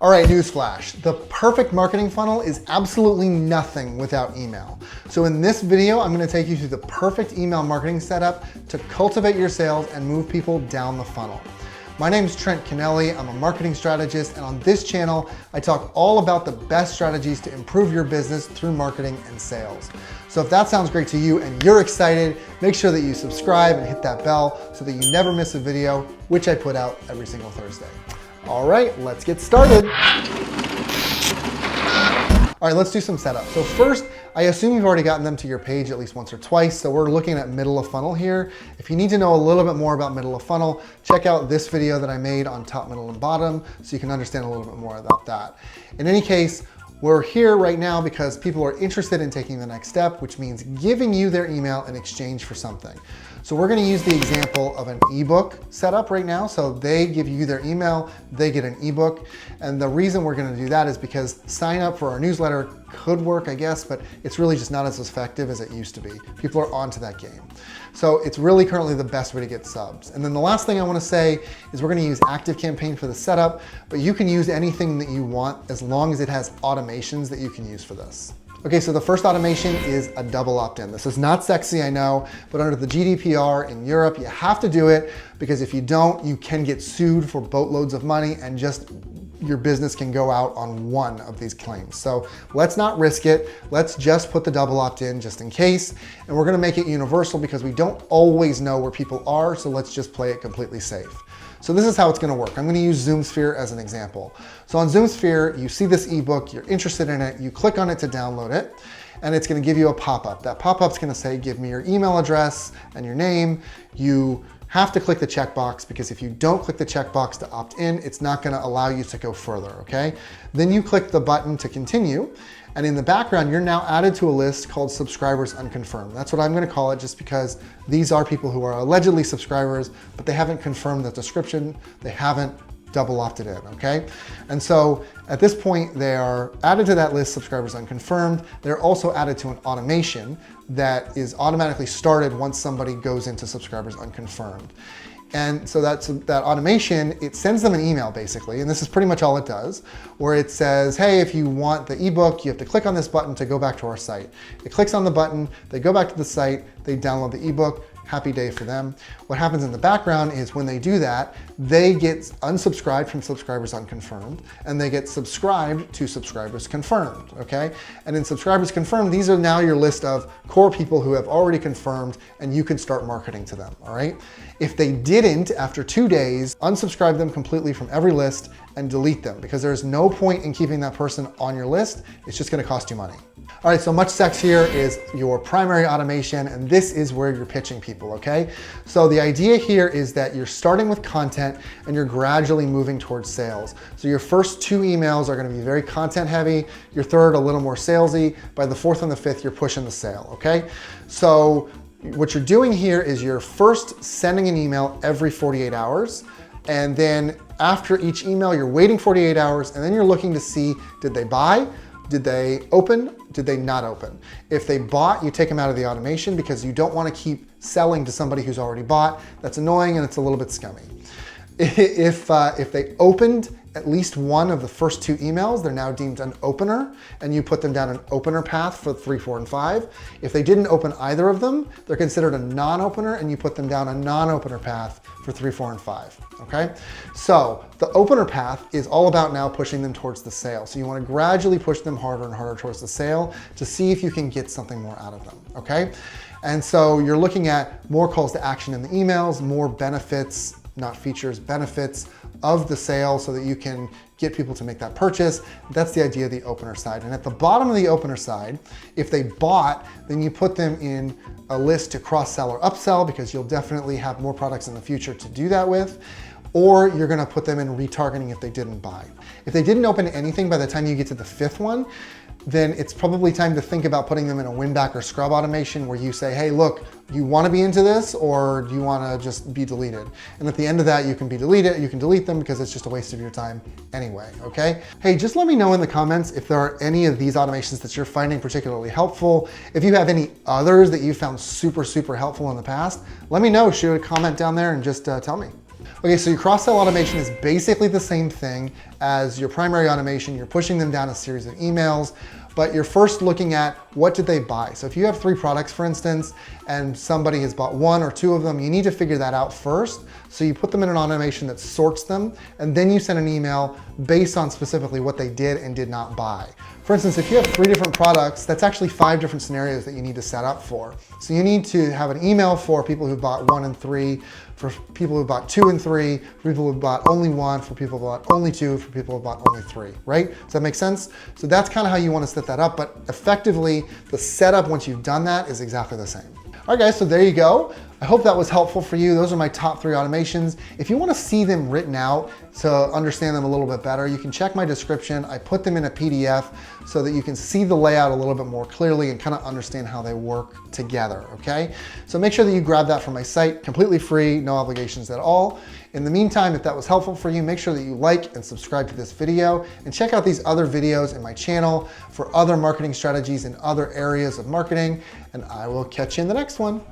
All right, newsflash. The perfect marketing funnel is absolutely nothing without email. So in this video, I'm gonna take you through the perfect email marketing setup to cultivate your sales and move people down the funnel. My name is Trent Kennelly. I'm a marketing strategist, and on this channel, I talk all about the best strategies to improve your business through marketing and sales. So if that sounds great to you and you're excited, make sure that you subscribe and hit that bell so that you never miss a video, which I put out every single Thursday. All right, let's get started. All right, let's do some setup. So first, I assume you've already gotten them to your page at least once or twice. So we're looking at middle of funnel here. If you need to know a little bit more about middle of funnel, check out this video that I made on top, middle, and bottom so you can understand a little bit more about that. In any case, we're here right now because people are interested in taking the next step, which means giving you their email in exchange for something. So we're gonna use the example of an ebook setup right now. So they give you their email, they get an ebook. And the reason we're gonna do that is because sign up for our newsletter could work, I guess, but it's really just not as effective as it used to be. People are onto that game. So it's really currently the best way to get subs. And then the last thing I wanna say is we're gonna use Activecampaign for the setup, but you can use anything that you want as long as it has automations that you can use for this. Okay, so the first automation is a double opt-in. This is not sexy, I know, but under the GDPR in Europe, you have to do it because if you don't, you can get sued for boatloads of money and just your business can go out on one of these claims. So let's not risk it. Let's just put the double opt-in just in case. And we're gonna make it universal because we don't always know where people are, so let's just play it completely safe. So this is how it's gonna work. I'm gonna use ZoomSphere as an example. So on ZoomSphere, you see this ebook, you're interested in it, you click on it to download it, and it's gonna give you a pop-up. That pop-up's gonna say, give me your email address and your name. You have to click the checkbox because if you don't click the checkbox to opt in, it's not gonna allow you to go further, okay? Then you click the button to continue, and in the background, you're now added to a list called subscribers unconfirmed. That's what I'm gonna call it just because these are people who are allegedly subscribers, but they haven't confirmed the description, they haven't double opted in, okay? And so at this point, they are added to that list, subscribers unconfirmed. They're also added to an automation that is automatically started once somebody goes into subscribers unconfirmed. And so that automation, it sends them an email basically, and this is pretty much all it does, where it says, hey, if you want the ebook, you have to click on this button to go back to our site. It clicks on the button, they go back to the site, they download the ebook. Happy day for them. What happens in the background is when they do that, they get unsubscribed from subscribers unconfirmed, and they get subscribed to subscribers confirmed, okay? And in subscribers confirmed, these are now your list of core people who have already confirmed, and you can start marketing to them, all right? If they didn't, after 2 days, unsubscribe them completely from every list and delete them because there's no point in keeping that person on your list. It's just gonna cost you money. All right, so much sexier is your primary automation, and this is where you're pitching people, okay? So the idea here is that you're starting with content and you're gradually moving towards sales. So your first 2 emails are gonna be very content heavy, your third a little more salesy, by the 4th and the 5th, you're pushing the sale, okay? So what you're doing here is you're first sending an email every 48 hours, and then after each email, you're waiting 48 hours, and then you're looking to see, did they buy? Did they open? Did they not open? If they bought, you take them out of the automation because you don't want to keep selling to somebody who's already bought. That's annoying and it's a little bit scummy. If they opened at least one of the first 2 emails, they're now deemed an opener, and you put them down an opener path for 3, 4, and 5. If they didn't open either of them, they're considered a non-opener, and you put them down a non-opener path for 3, 4, and 5, okay? So the opener path is all about now pushing them towards the sale. So you wanna gradually push them harder and harder towards the sale to see if you can get something more out of them, okay? And so you're looking at more calls to action in the emails, more benefits, not features, benefits of the sale so that you can get people to make that purchase. That's the idea of the opener side. And at the bottom of the opener side, if they bought, then you put them in a list to cross-sell or upsell because you'll definitely have more products in the future to do that with. Or you're gonna put them in retargeting if they didn't buy. If they didn't open anything by the time you get to the 5th one, then it's probably time to think about putting them in a win-back or scrub automation where you say, hey, look, you wanna be into this or do you wanna just be deleted? And at the end of that, you can delete them because it's just a waste of your time anyway, okay? Hey, just let me know in the comments if there are any of these automations that you're finding particularly helpful. If you have any others that you found super, super helpful in the past, let me know, shoot a comment down there and just tell me. Okay, so your cross-sell automation is basically the same thing as your primary automation. You're pushing them down a series of emails, but you're first looking at what did they buy. So if you have 3 products, for instance, and somebody has bought 1 or 2 of them, you need to figure that out first. So you put them in an automation that sorts them, and then you send an email based on specifically what they did and did not buy. For instance, if you have 3 different products, that's actually 5 different scenarios that you need to set up for. So you need to have an email for people who bought 1 and 3, for people who bought 2 and 3, for people who bought only 1, for people who bought only 2, for people who bought only 3, right? Does that make sense? So that's kind of how you want to set that up, but effectively, the setup once you've done that is exactly the same. All right, guys, so there you go. I hope that was helpful for you. Those are my top 3 automations. If you want to see them written out to understand them a little bit better, you can check my description. I put them in a PDF so that you can see the layout a little bit more clearly and kind of understand how they work together, okay? So make sure that you grab that from my site, completely free, no obligations at all. In the meantime, if that was helpful for you, make sure that you like and subscribe to this video and check out these other videos in my channel for other marketing strategies in other areas of marketing, and I will catch you in the next one.